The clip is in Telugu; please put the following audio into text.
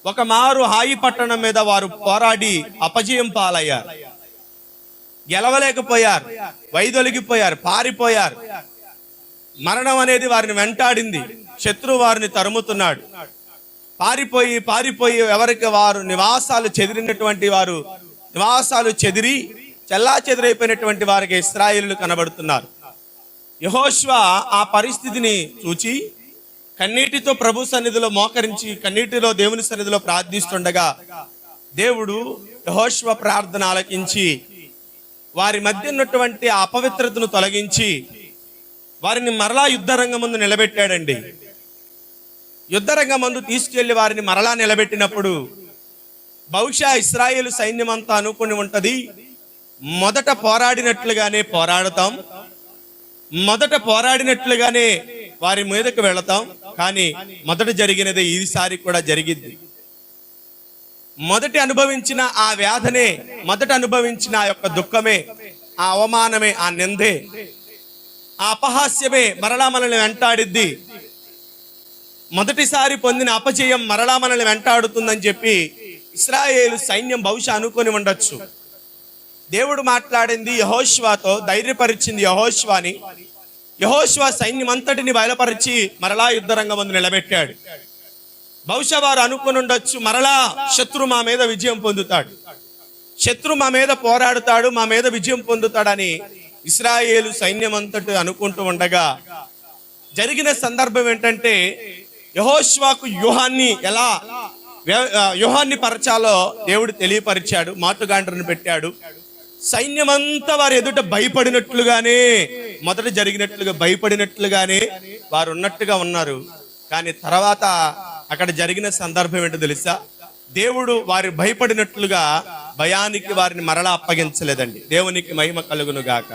ఒక మారు హాయి పట్టణం మీద వారు పోరాడి అపజయం పాలయ్యారు, గెలవలేకపోయారు, వైదొలిగిపోయారు, పారిపోయారు. మరణం అనేది వారిని వెంటాడింది, శత్రువు వారిని తరుముతున్నాడు. పారిపోయి ఎవరికి వారు నివాసాలు చెదిరినటువంటి వారు నివాసాలు చెదిరి చెల్లా చెదిరైపోయినటువంటి వారికి ఇశ్రాయేలీయులు కనబడుతున్నారు. యెహోషువ ఆ పరిస్థితిని చూచి కన్నీటితో ప్రభు సన్నిధిలో మోకరించి కన్నీటిలో దేవుని సన్నిధిలో ప్రార్థిస్తుండగా దేవుడు యెహోషువ ప్రార్థన ఆలకించి వారి మధ్య ఉన్నటువంటి ఆ అపవిత్రతను తొలగించి వారిని మరలా యుద్ధరంగం ముందు నిలబెట్టాడండి. యుద్ధరంగం ముందు తీసుకెళ్లి వారిని మరలా నిలబెట్టినప్పుడు బహుశా ఇశ్రాయేలు సైన్యం అంతా అనుకుని ఉంటది, మొదట పోరాడినట్లుగానే పోరాడతాం, మొదట పోరాడినట్లుగానే వారి మీదకు వెళతాం. కానీ మొదట జరిగినదే ఈసారి కూడా జరిగింది. మొదటి అనుభవించిన ఆ వ్యాధనే, మొదట అనుభవించిన ఆ యొక్క దుఃఖమే, ఆ అవమానమే, ఆ నిందే, ఆ అపహాస్యమే మరలా మనల్ని వెంటాడిద్ది. మొదటిసారి పొందిన అపజయం మరలా మనల్ని వెంటాడుతుందని చెప్పి ఇశ్రాయేలు సైన్యం బహుశా అనుకొని ఉండొచ్చు. దేవుడు మాట్లాడింది యెహోషువతో, ధైర్యపరిచింది యెహోషువని. యెహోషువ సైన్యం అంతటిని బయలుపరిచి మరలా యుద్ధరంగం ముందు నిలబెట్టాడు. బహుశా వారు అనుకుని ఉండొచ్చు, మరలా శత్రు మా మీద విజయం పొందుతాడు, శత్రు మా మీద పోరాడుతాడు, మా మీద విజయం పొందుతాడని ఇశ్రాయేలు సైన్యం అంతటి అనుకుంటూ ఉండగా జరిగిన సందర్భం ఏంటంటే యెహోషువకు వ్యూహాన్ని పరచాలో దేవుడు తెలియపరిచాడు. మాటుగాండ్రను పెట్టాడు. సైన్యమంతా వారు ఎదుట భయపడినట్లుగానే, మొదట జరిగినట్లుగా భయపడినట్లుగానే వారు ఉన్నట్టుగా ఉన్నారు. కానీ తర్వాత అక్కడ జరిగిన సందర్భం ఏంటో తెలుసా? దేవుడు వారి భయపడినట్లుగా భయానికి వారిని మరలా అప్పగించలేదండి. దేవునికి మహిమ కలుగును గాక.